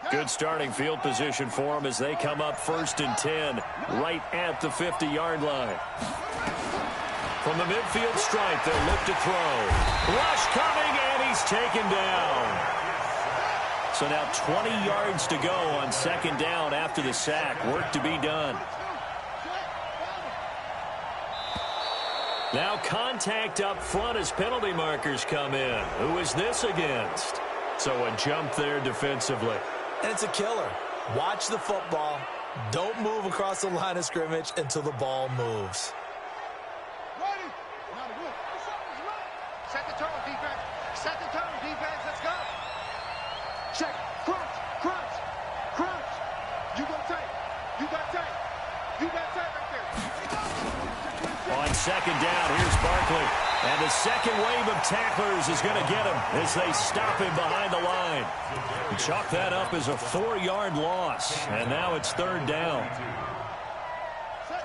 Good starting field position for them as they come up 1st and 10 right at the 50-yard line. From the midfield stripe, they'll look to throw. Rush coming, and he's taken down. So now 20 yards to go on 2nd down after the sack. Work to be done. Now contact up front as penalty markers come in. Who is this against? So a jump there defensively. And it's a killer. Watch the football. Don't move across the line of scrimmage until the ball moves. Set the tone, defense. Set the tone, defense. Let's go. Check. Crunch. Crunch. Crunch. You got tape. You got tape. You got tape right there. On 2nd down, here's Barkley. And the second wave of tacklers is going to get him as they stop him behind the line. And chalk that up as a 4-yard loss. And now it's 3rd down.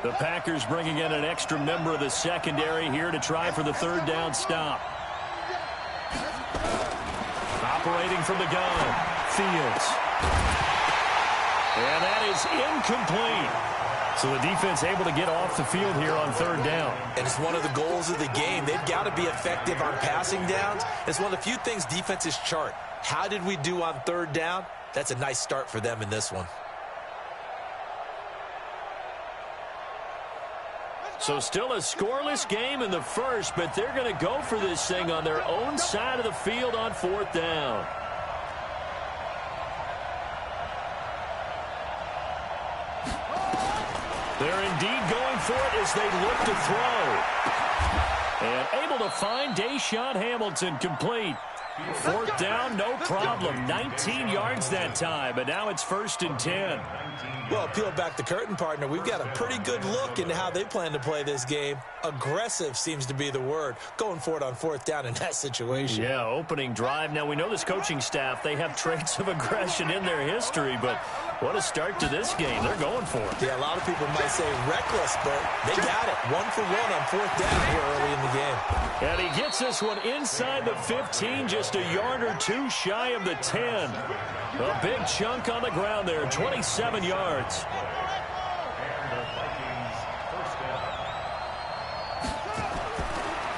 The Packers bringing in an extra member of the secondary here to try for the 3rd down stop. Operating from the gun, Fields. And that is incomplete. So the defense able to get off the field here on 3rd down. And it's one of the goals of the game. They've got to be effective on passing downs. It's one of the few things defenses chart. How did we do on 3rd down? That's a nice start for them in this one. So still a scoreless game in the first, but they're going to go for this thing on their own side of the field on 4th down. They're indeed going for it as they look to throw. And able to find Deshaun Hamilton complete. 4th down, no problem. 19 yards that time, but now it's 1st and 10. Well, peel back the curtain, partner. We've got a pretty good look into how they plan to play this game. Aggressive seems to be the word. Going for it on 4th down in that situation. Yeah, opening drive. Now, we know this coaching staff, they have traits of aggression in their history, but what a start to this game. They're going for it. Yeah, a lot of people might say reckless, but they got it. 1 for 1 on 4th down here early in the game. And he gets this one inside the 15, just a yard or two shy of the 10. A big chunk on the ground there, 27 yards.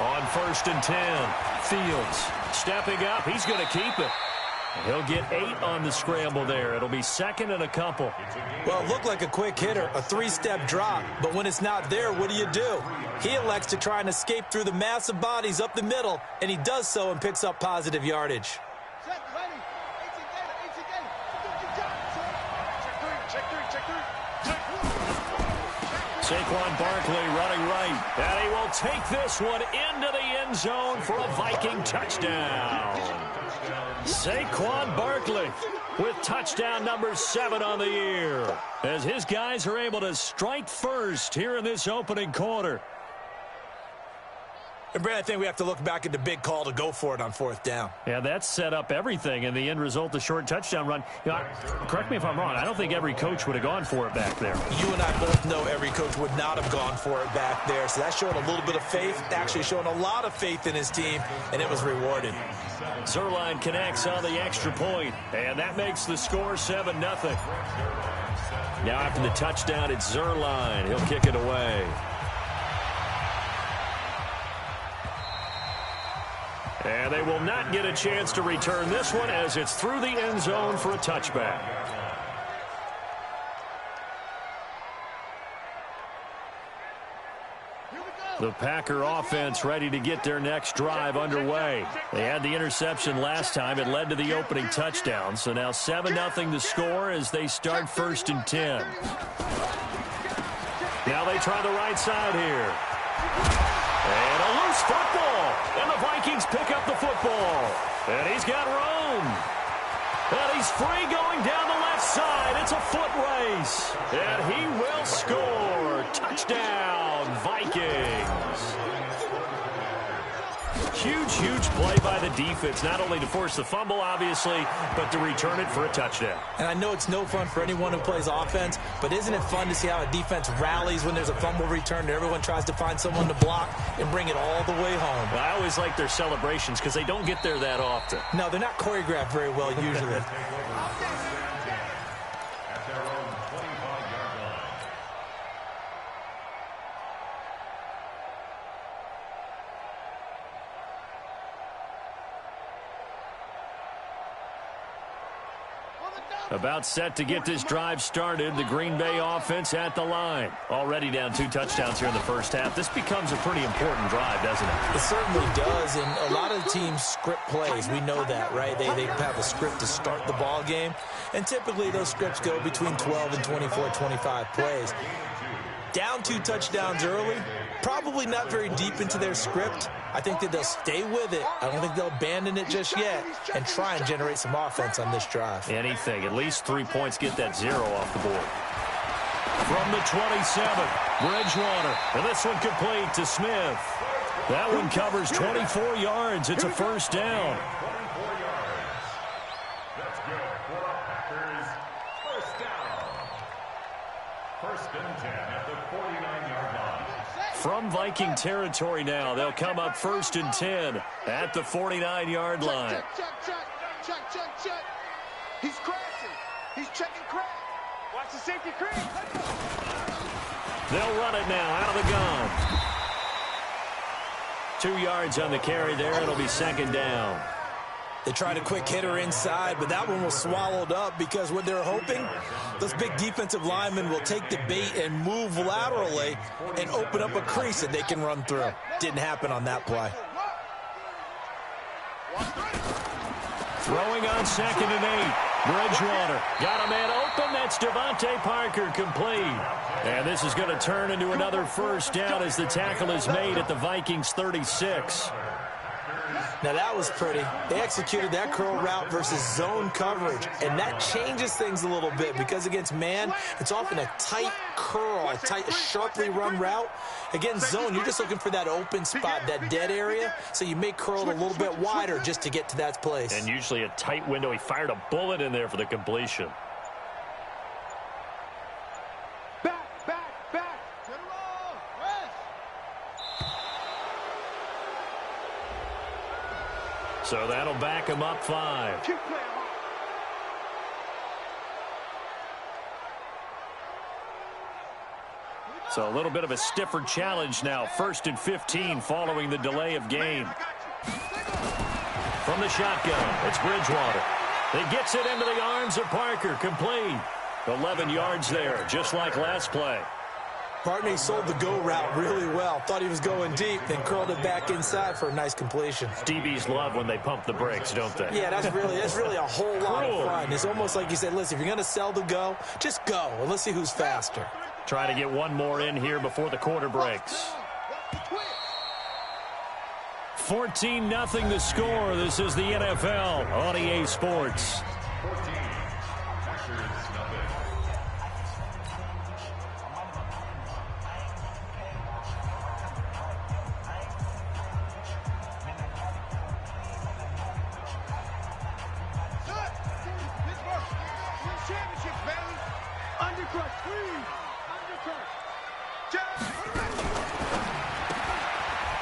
On 1st and 10, Fields stepping up. He's going to keep it. He'll get 8 on the scramble there. It'll be 2nd and a couple. Well, it looked like a quick hitter, a 3-step drop, but when it's not there, what do? He elects to try and escape through the massive bodies up the middle, and he does so and picks up positive yardage. Saquon Barkley running right, and he will take this one into the end zone for a Viking touchdown. Saquon Barkley with touchdown number 7 on the year, as his guys are able to strike first here in this opening quarter. And, Brad, I think we have to look back at the big call to go for it on 4th down. Yeah, that set up everything in the end result, the short touchdown run. You know, correct me if I'm wrong, I don't think every coach would have gone for it back there. You and I both know every coach would not have gone for it back there, so that showed a little bit of faith, actually showing a lot of faith in his team, and it was rewarded. Zuerlein connects on the extra point, and that makes the score 7-0. Now after the touchdown, it's Zuerlein. He'll kick it away. And they will not get a chance to return this one as it's through the end zone for a touchback. The Packer offense ready to get their next drive underway. They had the interception last time. It led to the opening touchdown. So now 7-0 the score as they start 1st and 10. Now they try the right side here. And a loose football. And the Vikings pick up the football. And he's got room. And he's free going down the left side. It's a foot race. And he will score. Touchdown, Vikings. Huge play by the defense, not only to force the fumble, obviously, but to return it for a touchdown. And I know it's no fun for anyone who plays offense, but isn't it fun to see how a defense rallies when there's a fumble return and everyone tries to find someone to block and bring it all the way home? Well, I always like their celebrations because they don't get there that often. No, they're not choreographed very well usually. About set to get this drive started. The Green Bay offense at the line. Already down 2 touchdowns here in the first half. This becomes a pretty important drive, doesn't it? It certainly does, and a lot of teams script plays. We know that, right? They have a script to start the ball game, and typically those scripts go between 12 and 24, 25 plays. Down 2 touchdowns early, probably not very deep into their script. I think that they'll stay with it. I don't think they'll abandon it just yet and try and generate some offense on this drive. Anything. At least 3 points. Get that 0 off the board. From the 27, Bridgewater. And this one complete to Smith. That one covers 24 yards. It's a first down. That's good for the Packers. First down. First and 10 at the 49-yard line. From Viking territory now, they'll come up first and 10 at the 49-yard line. Check. He's crashing. He's checking crash. Watch the safety creep. They'll run it now out of the gun. 2 yards on the carry there. It'll be second down. They tried a quick hitter inside, but that one was swallowed up because what they're hoping, those big defensive linemen will take the bait and move laterally and open up a crease that they can run through. Didn't happen on that play. Throwing on second and 8. Bridgewater got a man open. That's Devontae Parker complete. And this is going to turn into another first down as the tackle is made at the Vikings 36. Now that was pretty. They executed that curl route versus zone coverage, and that changes things a little bit because against man, it's often a tight curl, a tight, sharply run route. Against zone, you're just looking for that open spot, that dead area, so you may curl it a little bit wider just to get to that place. And usually a tight window. He fired a bullet in there for the completion. Back. So that'll back him up 5. Keep playing hard. So a little bit of a stiffer challenge now. First and 15 following the delay of game. From the shotgun, it's Bridgewater. He gets it into the arms of Parker. Complete. 11 yards there, just like last play. Partner, he sold the go route really well. Thought he was going deep, then curled it back inside for a nice completion. DBs love when they pump the brakes, don't they? Yeah, that's really a whole lot of fun. It's almost like you said, listen, if you're going to sell the go, just go, and let's see who's faster. Trying to get one more in here before the quarter breaks. 14-0 the score. This is the NFL on EA Sports. 14. Packers, nothing. Championships, baby. Undercrush, please.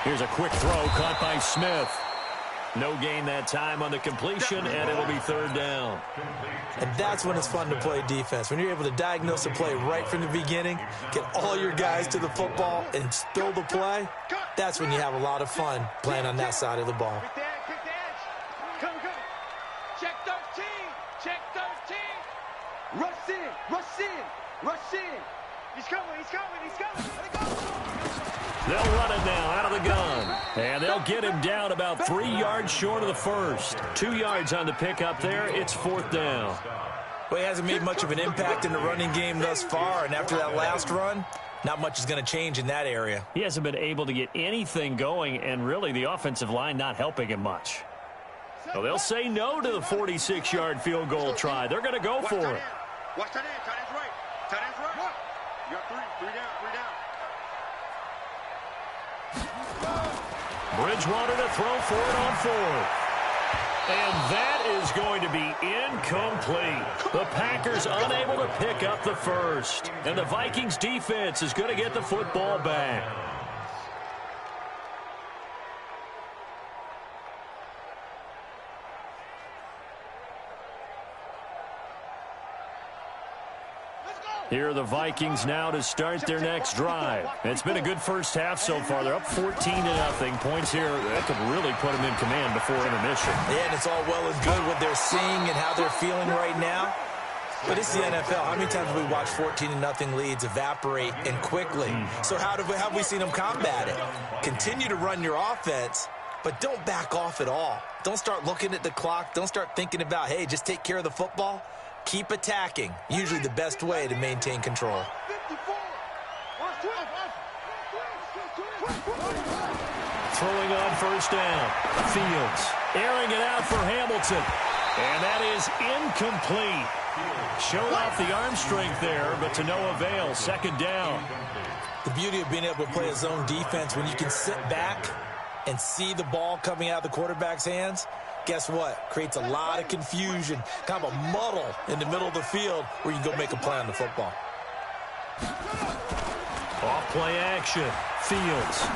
Here's a quick throw caught by Smith. No gain that time on the completion, and it'll be third down. And that's when it's fun to play defense. When you're able to diagnose a play right from the beginning, get all your guys to the football, and spill the play, that's when you have a lot of fun playing on that side of the ball. Quick edge. Come. Check 13. Check 13. Rush in. He's coming. Let it go. They'll run it now out of the gun. And they'll get him down about 3 yards short of the first. 2 yards on the pickup there. It's fourth down. Well, he hasn't made much of an impact in the running game thus far, and after that last run, not much is going to change in that area. He hasn't been able to get anything going, and really the offensive line not helping him much. So they'll say no to the 46-yard field goal try. They're going to go for it. Watch tight end. Tight end's right. You got three down. Bridgewater to throw for it on fourth. And that is going to be incomplete. The Packers unable to pick up the first. And the Vikings defense is going to get the football back. Here are the Vikings now to start their next drive. It's been a good first half so far. They're up 14-0. Points here that could really put them in command before intermission. Yeah, and it's all well and good what they're seeing and how they're feeling right now. But it's the NFL. How many times have we watched 14-0 leads evaporate and quickly? So how have we seen them combat it? Continue to run your offense, but don't back off at all. Don't start looking at the clock. Don't start thinking about, hey, just take care of the football. Keep attacking. Usually the best way to maintain control. Throwing on first down. Fields airing it out for Hamilton. And that is incomplete. Showed off the arm strength there, but to no avail. Second down. The beauty of being able to play a zone defense when you can sit back and see the ball coming out of the quarterback's hands, guess what? Creates a lot of confusion, kind of a muddle in the middle of the field where you can go make a play on the football. Off play action. Fields.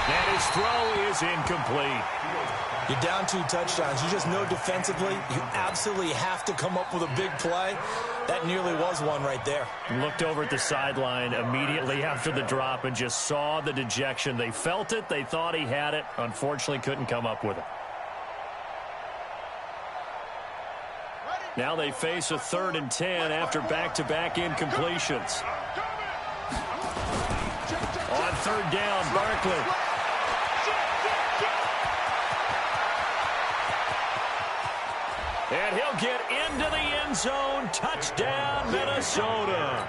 And his throw is incomplete. You're down 2 touchdowns. You just know defensively you absolutely have to come up with a big play. That nearly was one right there. Looked over at the sideline immediately after the drop and just saw the dejection. They felt it. They thought he had it. Unfortunately, couldn't come up with it. Now they face a 3rd and 10 after back-to-back incompletions. On 3rd down, Barkley. And he'll get into the end zone. Touchdown, Minnesota.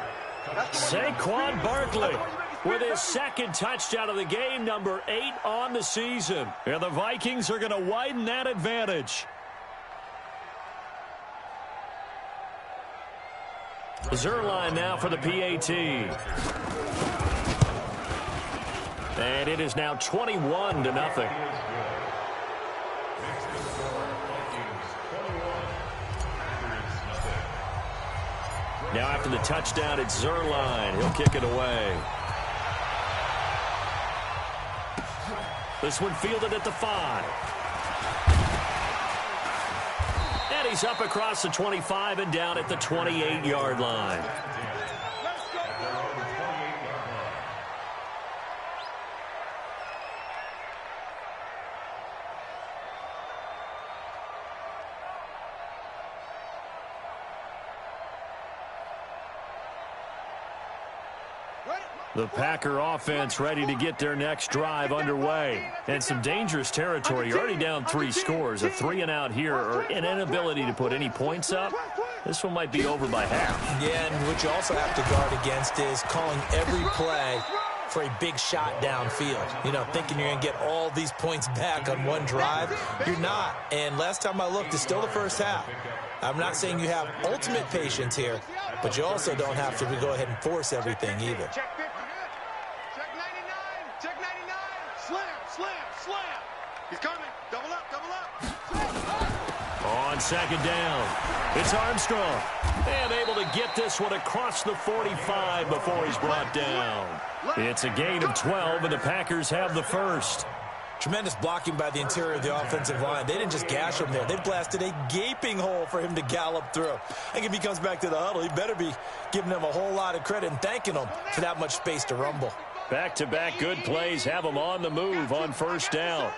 Saquon Barkley with his 2nd touchdown of the game, number 8 on the season. And the Vikings are going to widen that advantage. Zuerlein now for the PAT. And it is now 21-0. Now after the touchdown, it's Zuerlein. He'll kick it away. This one fielded at the 5. And he's up across the 25 and down at the 28-yard line. The Packer offense ready to get their next drive underway. And some dangerous territory. You're already down 3 scores. A 3-and-out here or an inability to put any points up. This one might be over by half. Yeah, and what you also have to guard against is calling every play for a big shot downfield. You know, thinking you're going to get all these points back on one drive. You're not. And last time I looked, it's still the first half. I'm not saying you have ultimate patience here, but you also don't have to go ahead and force everything either. He's coming. Double up. On 2nd down, it's Armstrong. And able to get this one across the 45 before he's brought down. It's a gain of 12, and the Packers have the first. Tremendous blocking by the interior of the offensive line. They didn't just gash him there. They blasted a gaping hole for him to gallop through. I think if he comes back to the huddle, he better be giving them a whole lot of credit and thanking them for that much space to rumble. Back-to-back good plays have them on the move on first down.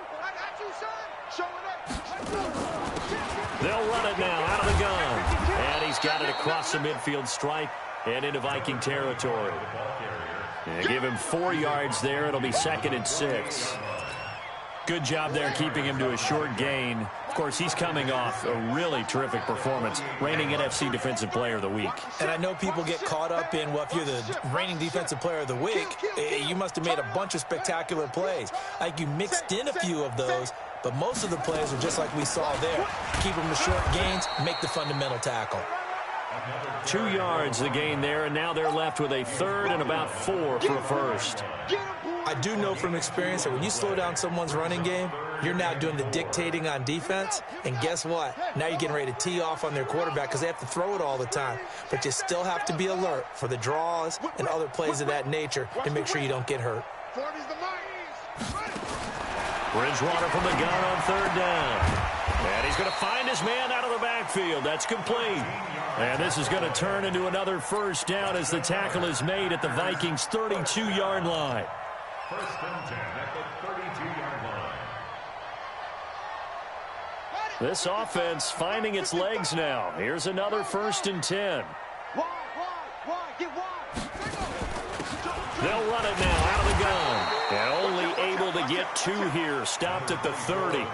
They'll run it now out of the gun. And he's got it across the midfield stripe and into Viking territory. And give him 4 yards there. It'll be 2nd and 6. Good job there keeping him to a short gain. Of course, he's coming off a really terrific performance, reigning NFC Defensive Player of the Week. And I know people get caught up in, well, if you're the reigning Defensive Player of the Week, you must have made a bunch of spectacular plays. Like you mixed in a few of those, but most of the plays are just like we saw there. Keep them to short gains, make the fundamental tackle. 2 yards the gain there, and now they're left with a 3rd and about 4 for a first. I do know from experience that when you slow down someone's running game, you're now doing the dictating on defense. And guess what? Now you're getting ready to tee off on their quarterback because they have to throw it all the time. But you still have to be alert for the draws and other plays of that nature to make sure you don't get hurt. Bridgewater from the gun on 3rd down. And he's going to find his man out of the backfield. That's complete. And this is going to turn into another first down as the tackle is made at the Vikings' 32-yard line. 1st and 10 at the 32-yard line. This offense finding its legs now. Here's another 1st and 10. They'll run it now out of the gun. And only able to get 2 here. Stopped at the 30.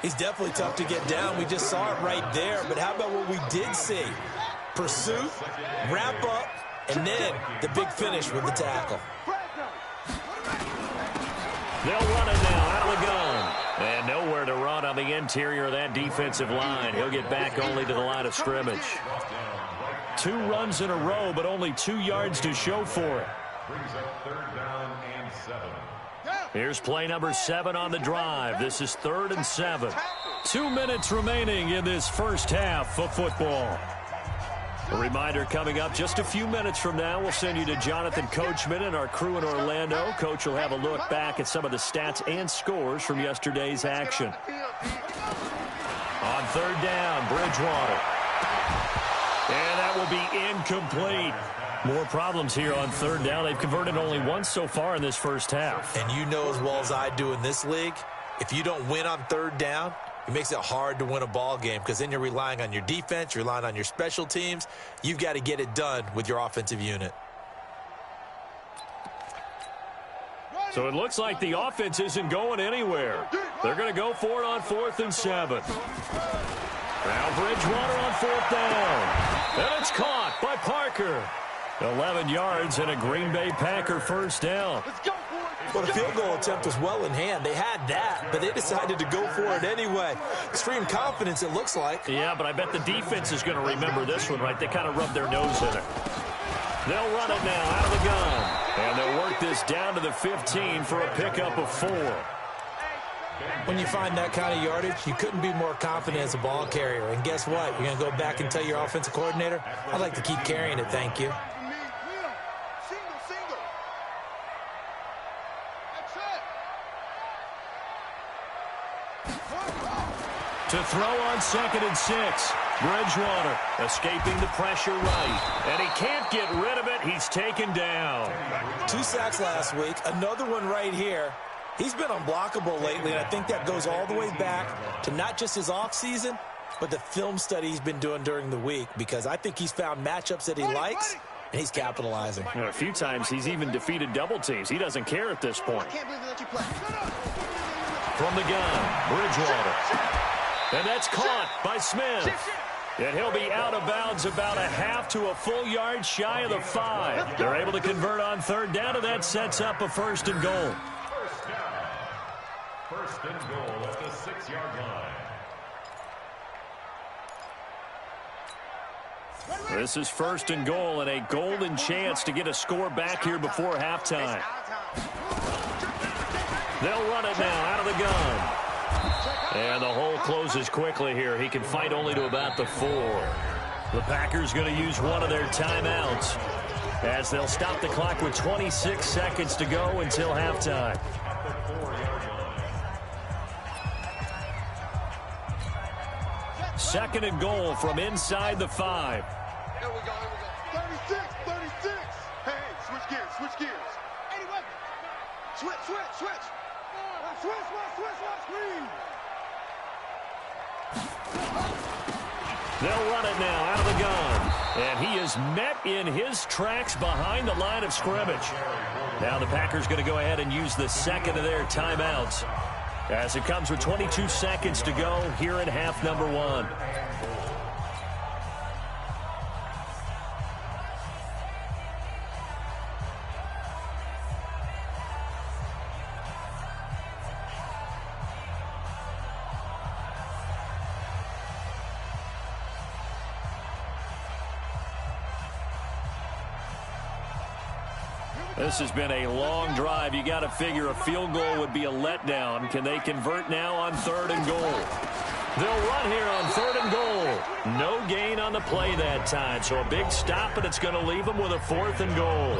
He's definitely tough to get down. We just saw it right there. But how about what we did see? Pursuit, wrap up, and then the big finish with the tackle. They'll run it now out of the gun. And nowhere to run on the interior of that defensive line. He'll get back only to the line of scrimmage. 2 runs in a row, but only 2 yards to show for it. Brings up 3rd down and 7. Here's play number 7 on the drive. This is 3rd and 7. 2 minutes remaining in this first half of football. A reminder coming up just a few minutes from now. We'll send you to Jonathan Coachman and our crew in Orlando. Coach will have a look back at some of the stats and scores from yesterday's action. On 3rd down, Bridgewater. And that will be incomplete. More problems here on 3rd down. They've converted only once so far in this first half. And you know as well as I do in this league, if you don't win on 3rd down, it makes it hard to win a ball game because then you're relying on your defense, you're relying on your special teams. You've got to get it done with your offensive unit. So it looks like the offense isn't going anywhere. They're going to go for it on 4th and 7. Now Bridgewater on 4th down. And it's caught by Parker. 11 yards and a Green Bay Packer first down. Well, the field goal attempt was well in hand. They had that, but they decided to go for it anyway. Extreme confidence, it looks like. Yeah, but I bet the defense is going to remember this one, right? They kind of rubbed their nose in it. They'll run it now out of the gun. And they'll work this down to the 15 for a pickup of 4. When you find that kind of yardage, you couldn't be more confident as a ball carrier. And guess what? You're going to go back and tell your offensive coordinator, I'd like to keep carrying it, thank you. To throw on 2nd and 6. Bridgewater escaping the pressure right. And he can't get rid of it. He's taken down. 2 sacks last week. Another one right here. He's been unblockable lately, and I think that goes all the way back to not just his offseason, but the film study he's been doing during the week, because I think he's found matchups that he likes, and he's capitalizing. And a few times he's even defeated double teams. He doesn't care at this point. From the gun, Bridgewater. And that's caught by Smith. And he'll be out of bounds about a half to a full yard shy of the 5. They're able to convert on 3rd down, and that sets up a 1st and goal. First down. 1st and goal at the 6-yard line. This is 1st and goal and a golden chance to get a score back here before halftime. They'll run it now out of the gun. And the hole closes quickly here. He can fight only to about the 4. The Packers going to use one of their timeouts as they'll stop the clock with 26 seconds to go until halftime. Second and goal from inside the 5. Here we go, here we go. 36. Hey, switch gears. 81. Switch. Switch. They'll run it now out of the gun. And he is met in his tracks behind the line of scrimmage. Now the Packers going to go ahead and use the second of their timeouts as it comes with 22 seconds to go here in half number 1. This has been a long drive. You got to figure a field goal would be a letdown. Can they convert now on 3rd and goal? They'll run here on 3rd and goal. No gain on the play that time. So a big stop, and it's going to leave them with a 4th and goal.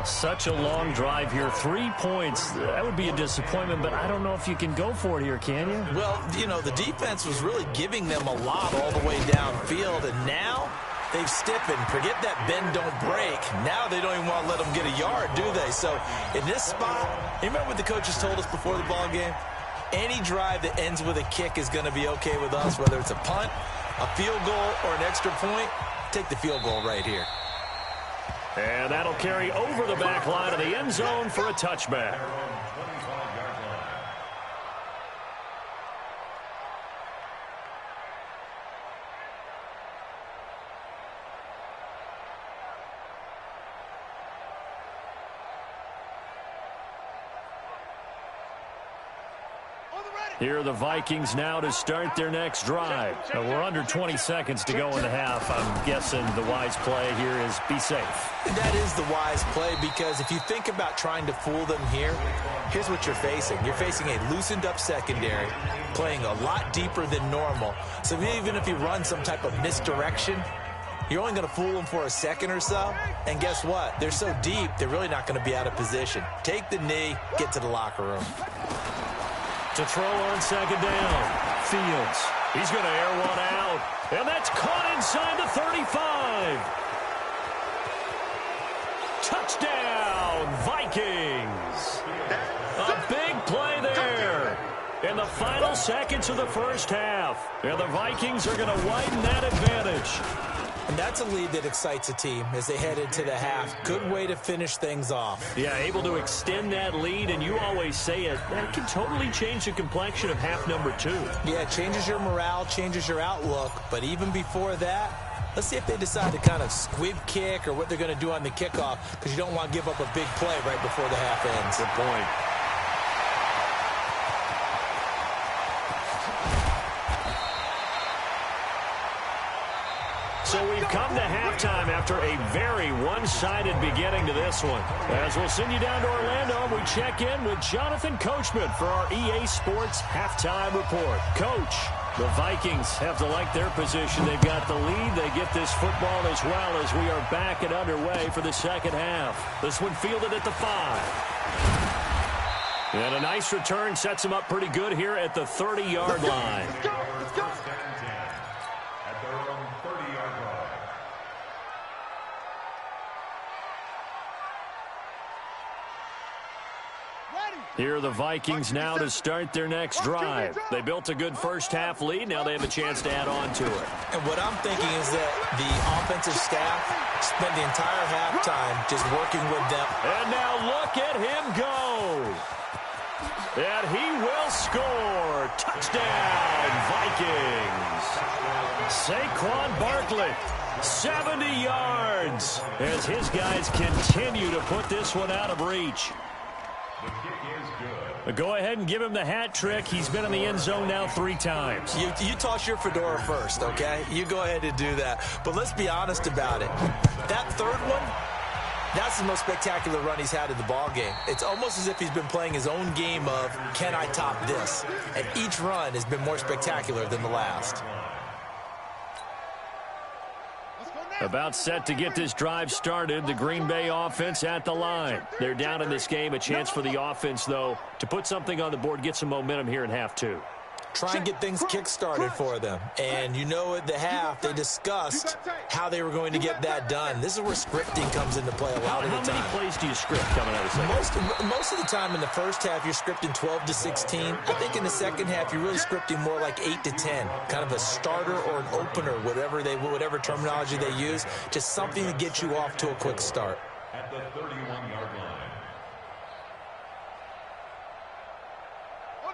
Such a long drive here. 3 points. That would be a disappointment, but I don't know if you can go for it here, can you? Well, you know, the defense was really giving them a lot all the way downfield, and now they've stiffened. Forget that bend, don't break. Now they don't even want to let them get a yard, do they? So in this spot, you remember what the coaches told us before the ball game? Any drive that ends with a kick is going to be okay with us, whether it's a punt, a field goal, or an extra point. Take the field goal right here. And that'll carry over the back line of the end zone for a touchback. Here are the Vikings now to start their next drive. We're under 20 seconds to go in the half. I'm guessing the wise play here is be safe. That is the wise play, because if you think about trying to fool them here, here's what you're facing. You're facing a loosened up secondary, playing a lot deeper than normal. So even if you run some type of misdirection, you're only going to fool them for a second or so. And guess what? They're so deep, they're really not going to be out of position. Take the knee, get to the locker room. To throw on second down. Fields. He's going to air one out. And that's caught inside the 35. Touchdown, Vikings. A big play there. In the final seconds of the first half. And the Vikings are going to widen that advantage. And that's a lead that excites a team as they head into the half. Good way to finish things off. Yeah, able to extend that lead, and you always say it, that can totally change the complexion of half number 2. Yeah, it changes your morale, changes your outlook. But even before that, let's see if they decide to kind of squib kick or what they're going to do on the kickoff, because you don't want to give up a big play right before the half ends. Good point. So we've come to halftime after a very one-sided beginning to this one. As we'll send you down to Orlando, we check in with Jonathan Coachman for our EA Sports Halftime Report. Coach, the Vikings have to like their position. They've got the lead. They get this football as well as we are back and underway for the second half. This one fielded at the 5. And a nice return sets them up pretty good here at the 30-yard line. Let's go. At their own 30-yard line. Here are the Vikings now to start their next drive. They built a good first-half lead. Now they have a chance to add on to it. And what I'm thinking is that the offensive staff spent the entire halftime just working with them. And now look at him go. And he will score. Touchdown, Vikings. Saquon Barkley, 70 yards, as his guys continue to put this one out of reach. The kick is good. Go ahead and give him the hat trick. He's been in the end zone now 3 times. You toss your fedora first, okay? You go ahead and do that. But let's be honest about it. That third one, that's the most spectacular run he's had in the ballgame. It's almost as if he's been playing his own game of, can I top this? And each run has been more spectacular than the last. About set to get this drive started, the Green Bay offense at the line. They're down in this game. A chance for the offense, though, to put something on the board, get some momentum here in half 2. Try and get things kick-started for them. And you know at the half, they discussed how they were going to get that done. This is where scripting comes into play a lot of the time. How many plays do you script coming out of the second? Most of the time in the first half, you're scripting 12 to 16. I think in the second half, you're really scripting more like 8 to 10. Kind of a starter or an opener, whatever terminology they use. Just something to get you off to a quick start. At the 31-yard line.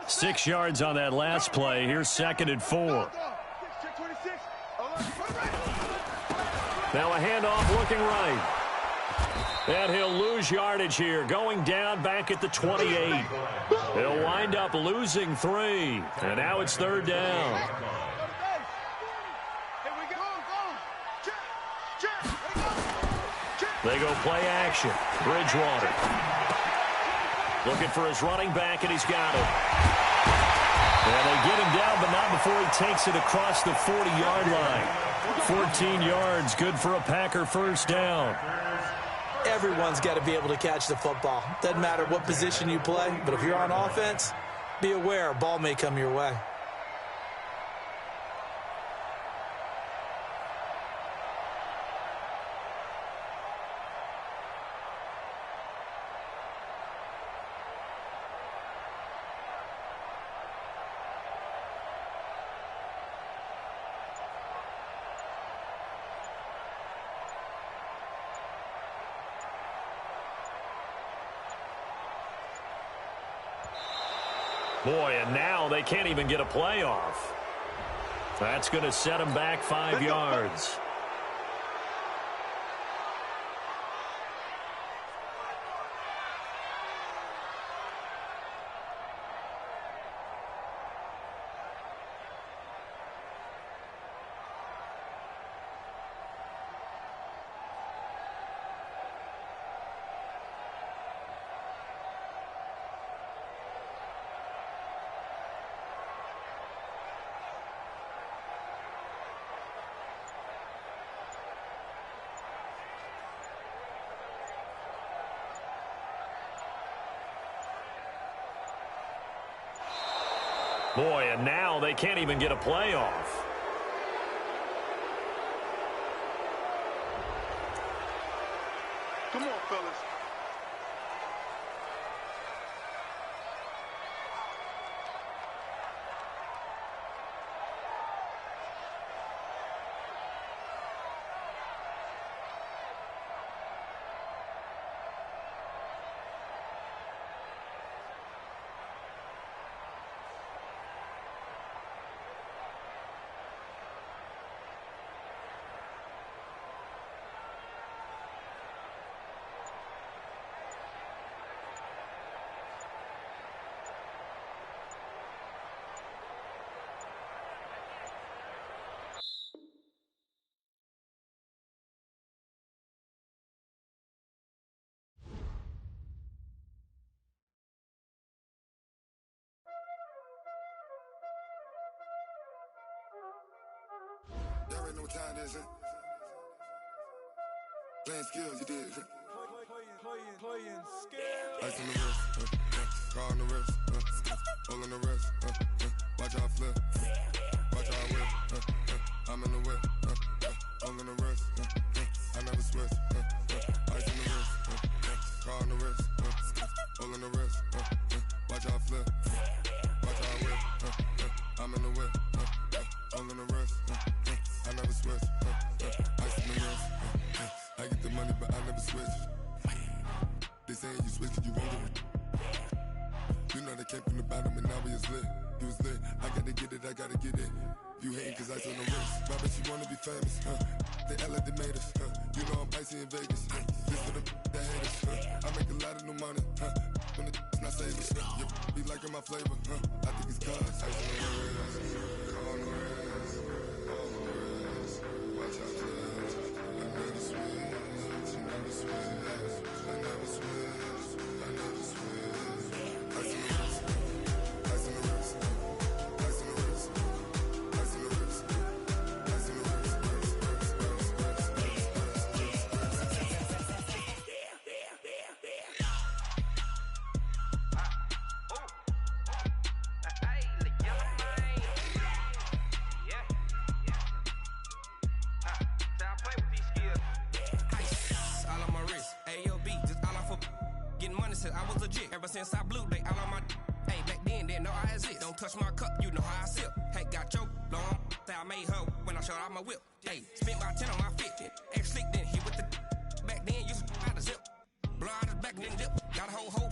6 yards on that last play. Here's 2nd and 4. Now a handoff looking right. And he'll lose yardage here. Going down back at the 28. He'll wind up losing 3. And now it's 3rd down. They go play action. Bridgewater. Looking for his running back, and he's got it. And they get him down, but not before he takes it across the 40-yard line. 14 yards, good for a Packer first down. Everyone's got to be able to catch the football. Doesn't matter what position you play, but if you're on offense, be aware a ball may come your way. Boy, and now they can't even get a playoff. That's going to set them back 5 yards. Boy, and now they can't even get a playoff. Come on, fellas. There ain't no time, is it? Playing skills, you did. Playing skills. Ice on the wrist, car on the wrist, hole on the wrist, watch how I flip, watch how I whip, I'm in the whip, hole on the wrist, I never switch, ice on the wrist, car on the wrist, hole on the wrist, watch how I flip, watch how I whip, I'm in the whip, hole on the wrist, I never switch, ice on the wrist, I get the money but I never switch. They saying you switch cause you won't do it. You know they came from the bottom and now we is lit. You was lit, I gotta get it, I gotta get it. You hating cause ice on the wrist. I bet you wanna be famous, They act like they made us, You know I'm icy in Vegas, This for the that hate us, I make a lot of new money, When the not saving, You be liking my flavor, I think it's cause ice on the wrist, car on the wrist, all on the wrist. Watch out, cuz I never switch, I never switch. I never switch, I never switch. Ice on the wrist, ice on the wrist, ice on the wrist, ice on the wrist, ice on the wrist, I was legit ever since I blew they all on my hey back then didn't know I exist. Don't touch my cup, you know how I sip. Hey, got your long say I made her when I showed out my whip. Hey, spent my 10 on my 50. Ex slick then he with the back then used to out the zip. Blow out his back and then dip. Got a whole